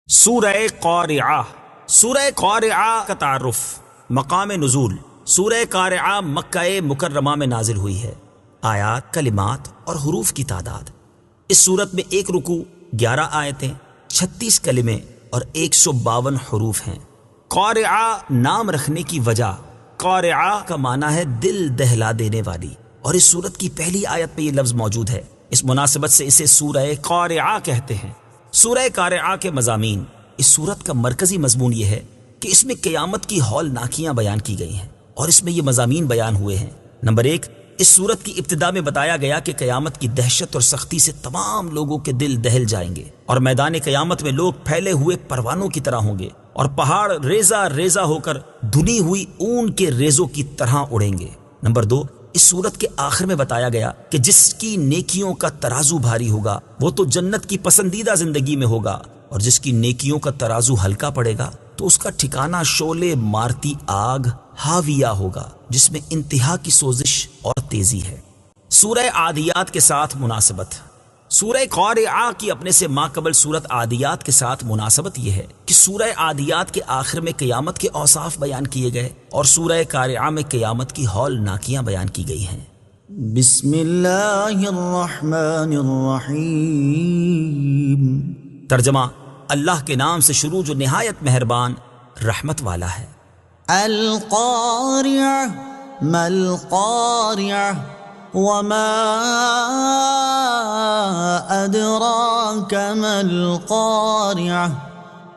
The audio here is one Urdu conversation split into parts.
سورہ قارعہ۔ سورہ قارعہ کا تعارف، مقام نزول۔ سورہ قارعہ مکہ مکرمہ میں نازل ہوئی ہے۔ آیات، کلمات اور حروف کی تعداد: اس صورت میں ایک رکوع، 11 آیتیں، 36 کلمے اور 152 حروف ہیں۔ قارعہ نام رکھنے کی وجہ، قارعہ کا معنی ہے دل دہلا دینے والی، اور اس صورت کی پہلی آیت میں یہ لفظ موجود ہے۔ اس مناسبت سے اسے سورہ قارعہ کہتے ہیں۔ سورہ قارعہ کے مضامین۔ اس سورت کا مرکزی مضمون یہ ہے کہ اس میں قیامت کی ہولناکیاں بیان کی گئی ہیں، اور اس میں یہ مضامین بیان ہوئے ہیں۔ نمبر 1، اس سورت کی ابتدا میں بتایا گیا کہ قیامت کی دہشت اور سختی سے تمام لوگوں کے دل دہل جائیں گے، اور میدان قیامت میں لوگ پھیلے ہوئے پروانوں کی طرح ہوں گے، اور پہاڑ ریزہ ریزہ ہو کر دھنی ہوئی اون کے ریزوں کی طرح اڑیں گے۔ نمبر 2، اس سورت کے آخر میں بتایا گیا کہ جس کی نیکیوں کا ترازو بھاری ہوگا وہ تو جنت کی پسندیدہ زندگی میں ہوگا، اور جس کی نیکیوں کا ترازو ہلکا پڑے گا تو اس کا ٹھکانہ شعلے مارتی آگ ہاویہ ہوگا، جس میں انتہا کی سوزش اور تیزی ہے۔ سورہ عادیات کے ساتھ مناسبت۔ سورہ قارعہ کی اپنے سے ماقبل سورت عادیات کے ساتھ مناسبت یہ ہے کہ سورہ عادیات کے آخر میں قیامت کے اوصاف بیان کیے گئے، اور سورہ قارعہ میں قیامت کی ہولناکیاں بیان کی گئی ہیں۔ بسم اللہ الرحمن الرحیم۔ ترجمہ: اللہ کے نام سے شروع جو نہایت مہربان رحمت والا ہے۔ القارعہ، ما القارعہ، وما ادراک ما القارعہ۔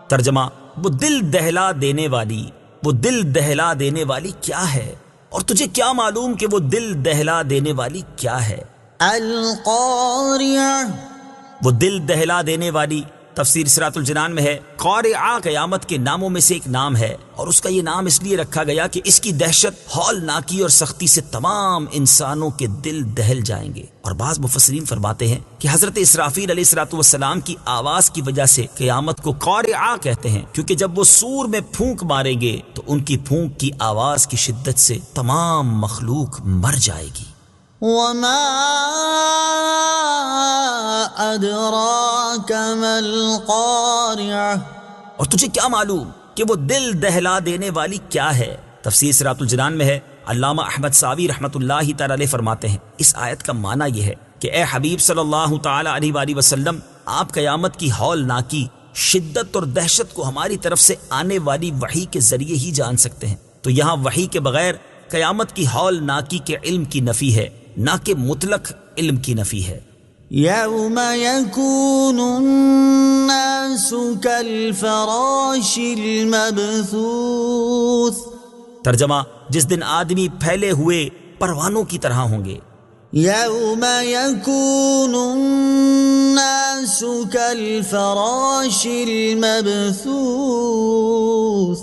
ترجمہ: وہ دل دہلا دینے والی، وہ دل دہلا دینے والی کیا ہے، اور تجھے کیا معلوم کہ وہ دل دہلا دینے والی کیا ہے؟ القارعہ، وہ دل دہلا دینے والی تفسیر صراط الجنان میں ہے، قارعہ قیامت کے ناموں میں سے ایک نام ہے، اور اس کا یہ نام اس لیے رکھا گیا کہ اس کی دہشت، ہولناکی اور سختی سے تمام انسانوں کے دل دہل جائیں گے۔ اور بعض مفسرین فرماتے ہیں کہ حضرت اسرافیل علیہ الصلوۃ والسلام کی آواز کی وجہ سے قیامت کو قارعہ کہتے ہیں، کیونکہ جب وہ سور میں پھونک ماریں گے تو ان کی پھونک کی آواز کی شدت سے تمام مخلوق مر جائے گی۔ وما ادراک ما القارعہ۔ اور تجھے کیا معلوم کہ وہ دل دہلا دینے والی کیا ہے؟ تفسیر صراط الجنان میں ہے، علامہ احمد ساوی رحمۃ اللہ تعالی علیہ فرماتے ہیں، اس آیت کا معنی یہ ہے کہ اے حبیب صلی اللہ تعالی علیہ وآلہ وسلم، آپ قیامت کی ہولناکی، شدت اور دہشت کو ہماری طرف سے آنے والی وحی کے ذریعے ہی جان سکتے ہیں۔ تو یہاں وحی کے بغیر قیامت کی ہولناکی کے علم کی نفی ہے، نہ کہ مطلق علم کی نفی ہے۔ یوم یکون الناس کالفراش المبثوث۔ ترجمہ: جس دن آدمی پھیلے ہوئے پروانوں کی طرح ہوں گے۔ یوم یکون الناس کالفراش المبثوث۔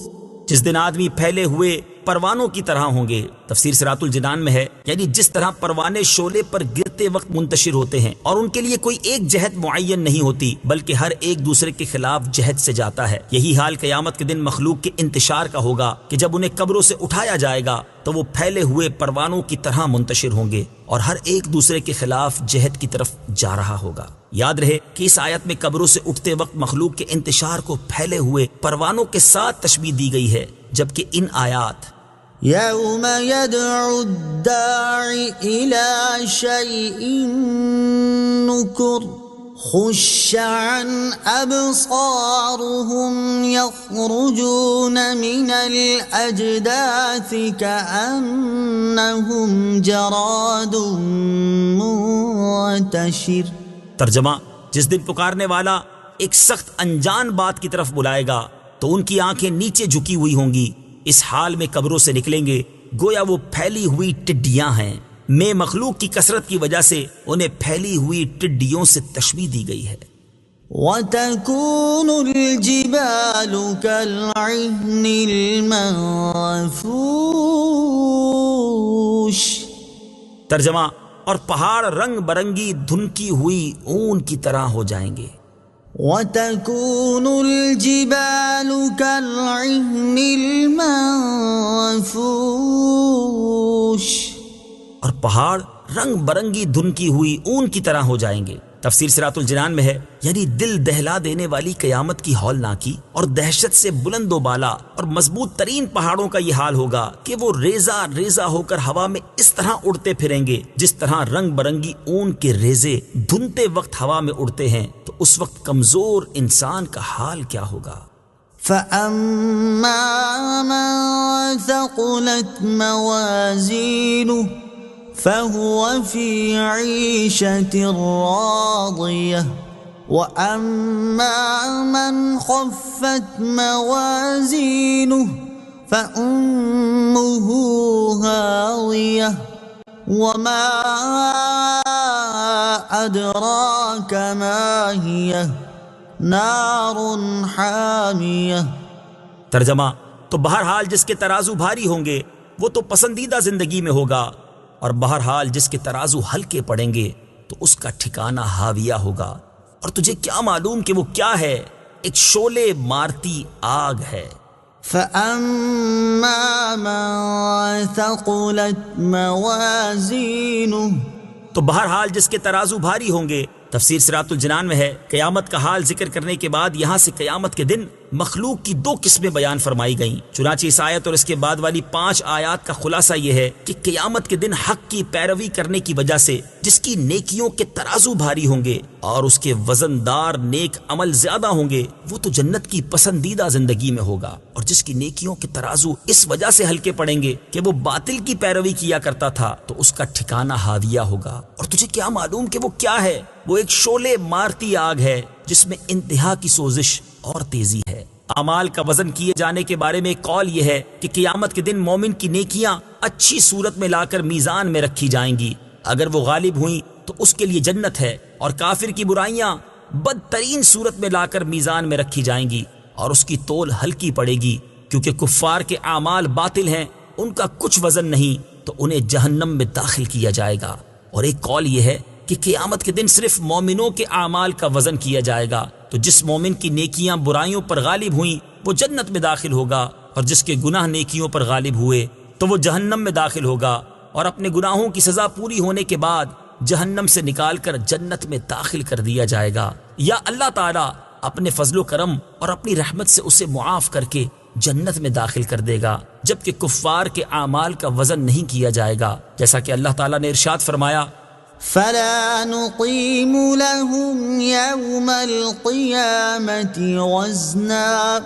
جس دن آدمی پھیلے ہوئے پروانوں کی طرح ہوں گے۔ تفسیر صراط الجنان میں ہے، یعنی جس طرح پروانے شعلے پر گرتے وقت منتشر ہوتے ہیں، اور ان کے لیے کوئی ایک جہت معین نہیں ہوتی، بلکہ ہر ایک دوسرے کے خلاف جہت سے جاتا ہے۔ یہی حال قیامت کے دن مخلوق کے انتشار کا ہوگا کہ جب انہیں قبروں سے اٹھایا جائے گا تو وہ پھیلے ہوئے پروانوں کی طرح منتشر ہوں گے، اور ہر ایک دوسرے کے خلاف جہت کی طرف جا رہا ہوگا۔ یاد رہے کہ اس آیت میں قبروں سے اٹھتے وقت مخلوق کے انتشار کو پھیلے ہوئے پروانوں کے ساتھ تشبیہ دی گئی ہے، جبکہ ان آیات یوم یدعو الداعی الی شیء نکر خش عن ابصارهم یخرجون من الاجداث کأنهم جراد منتشر۔ ترجمہ: جس دن پکارنے والا ایک سخت انجان بات کی طرف بلائے گا تو ان کی آنکھیں نیچے جھکی ہوئی ہوں گی، اس حال میں قبروں سے نکلیں گے گویا وہ پھیلی ہوئی ٹڈیاں ہیں۔ میں مخلوق کی کثرت کی وجہ سے انہیں پھیلی ہوئی ٹڈیوں سے تشبیہ دی گئی ہے۔ وَتَكُونُ الْجِبَالُ كَالْعِهْنِ الْمَنفُوشِ۔ ترجمہ: اور پہاڑ رنگ برنگی دھنکی ہوئی اون کی طرح ہو جائیں گے۔ وَتَكُونُ الْجِبَالُ كَالْعِهْنِ الْمَنفُوشِ۔ اور پہاڑ رنگ برنگی دھنکی ہوئی اون کی طرح ہو جائیں گے۔ تفسیر صراط الجنان میں ہے، یعنی دل دہلا دینے والی قیامت کی ہولناکی اور دہشت سے بلند و بالا اور مضبوط ترین پہاڑوں کا یہ حال ہوگا کہ وہ ریزہ ریزہ ہو کر ہوا میں اس طرح اڑتے پھریں گے جس طرح رنگ برنگی اون کے ریزے دھنتے وقت ہوا میں اڑتے ہیں، تو اس وقت کمزور انسان کا حال کیا ہوگا؟ فَأَمَّا مَن ثَقُلَتْ مَوَازِينُهُ فَهُوَ فِي عِيشَةٍ رَاضِيَةٍ وَأَمَّا مَنْ خَفَّتْ مَوَازِينُهُ فَأُمُّهُ هَاوِيَةٌ وَمَا أَدْرَاكَ مَا هِيَهْ نار حامیہ۔ ترجمہ: تو بہرحال جس کے ترازو بھاری ہوں گے وہ تو پسندیدہ زندگی میں ہوگا، اور بہرحال جس کے ترازو ہلکے پڑیں گے تو اس کا ٹھکانہ ہاویہ ہوگا۔ اور تجھے کیا معلوم کہ وہ کیا ہے؟ ایک شعلے مارتی آگ ہے۔ فَأَمَّا مَن ثَقُلَتْ مَوَازِينُهُ تو بہرحال جس کے ترازو بھاری ہوں گے۔ تفسیر صراط الجنان میں ہے، قیامت کا حال ذکر کرنے کے بعد یہاں سے قیامت کے دن مخلوق کی دو قسمیں بیان فرمائی گئیں۔ چنانچہ اس آیت اور اس کے بعد والی 5 آیات کا خلاصہ یہ ہے کہ قیامت کے دن حق کی پیروی کرنے کی وجہ سے جس کی نیکیوں کے ترازو بھاری ہوں گے اور اس کے وزندار نیک عمل زیادہ ہوں گے، وہ تو جنت کی پسندیدہ زندگی میں ہوگا، اور جس کی نیکیوں کے ترازو اس وجہ سے ہلکے پڑیں گے کہ وہ باطل کی پیروی کیا کرتا تھا تو اس کا ٹھکانہ ہاویہ ہوگا۔ اور تجھے کیا معلوم کہ وہ کیا ہے؟ وہ ایک شعلے مارتی آگ ہے جس میں انتہا کی سوزش اور تیزی ہے۔ اعمال کا وزن کیے جانے کے بارے میں ایک قول یہ ہے کہ قیامت کے دن مومن کی نیکیاں اچھی صورت میں لا کر میزان میں رکھی جائیں گی، اگر وہ غالب ہوئیں تو اس کے لیے جنت ہے، اور کافر کی برائیاں بدترین صورت میں لا کر میزان میں رکھی جائیں گی اور اس کی تول ہلکی پڑے گی، کیونکہ کفار کے اعمال باطل ہیں، ان کا کچھ وزن نہیں، تو انہیں جہنم میں داخل کیا جائے گا۔ اور ایک قول یہ ہے کہ قیامت کے دن صرف مومنوں کے اعمال کا وزن کیا جائے گا، تو جس مومن کی نیکیاں برائیوں پر غالب ہوئیں وہ جنت میں داخل ہوگا، اور جس کے گناہ نیکیوں پر غالب ہوئے تو وہ جہنم میں داخل ہوگا، اور اپنے گناہوں کی سزا پوری ہونے کے بعد جہنم سے نکال کر جنت میں داخل کر دیا جائے گا، یا اللہ تعالیٰ اپنے فضل و کرم اور اپنی رحمت سے اسے معاف کر کے جنت میں داخل کر دے گا، جبکہ کفار کے اعمال کا وزن نہیں کیا جائے گا، جیسا کہ اللہ تعالیٰ نے ارشاد فرمایا: فَلَا نُقِيمُ لَهُمْ يَوْمَ الْقِيَامَةِ وَزْنًا۔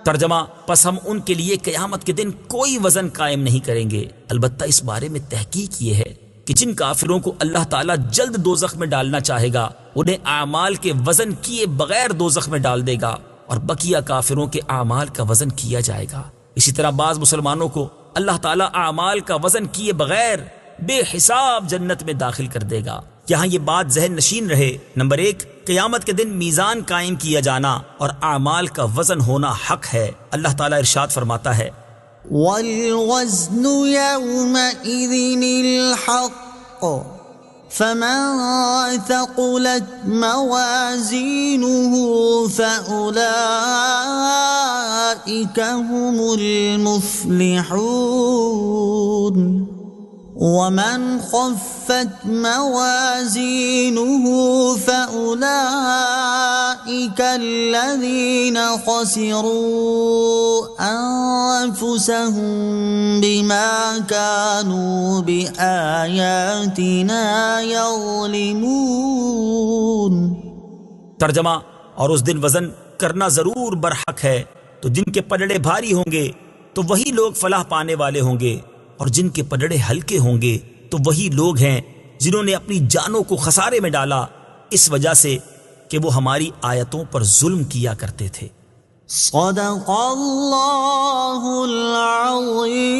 ترجمہ: پس ہم ان کے لیے قیامت کے دن کوئی وزن قائم نہیں کریں گے، البتہ اس بارے میں تحقیق یہ ہے کہ جن کافروں کو اللہ تعالیٰ جلد دوزخ میں ڈالنا چاہے گا انہیں اعمال کے وزن کیے بغیر دوزخ میں ڈال دے گا، اور بقیہ کافروں کے اعمال کا وزن کیا جائے گا۔ اسی طرح بعض مسلمانوں کو اللہ تعالیٰ اعمال کا وزن کیے بغیر بے حساب جنت میں داخل کر دے گا۔ یہاں یہ بات ذہن نشین رہے، نمبر 1، قیامت کے دن میزان قائم کیا جانا اور اعمال کا وزن ہونا حق ہے۔ اللہ تعالیٰ ارشاد فرماتا ہے: وَالْوَزْنُ يَوْمَئِذٍ الْحَقُّ فَمَن ثَقُلَتْ مَوَازِينُهُ فَأُولَئِكَ هُمُ الْمُفْلِحُونَ وَمَنْ خَفَّتْ مَوَازِينُهُ فَأُولَئِكَ الَّذِينَ خَسِرُوا أَنفُسَهُمْ بِمَا كَانُوا بِآيَاتِنَا يَظْلِمُونَ۔ ترجمہ: اور اس دن وزن کرنا ضرور برحق ہے، تو جن کے پلڑے بھاری ہوں گے تو وہی لوگ فلاح پانے والے ہوں گے، اور جن کے پلڑے ہلکے ہوں گے تو وہی لوگ ہیں جنہوں نے اپنی جانوں کو خسارے میں ڈالا اس وجہ سے کہ وہ ہماری آیتوں پر ظلم کیا کرتے تھے۔ صدق اللہ العظیم۔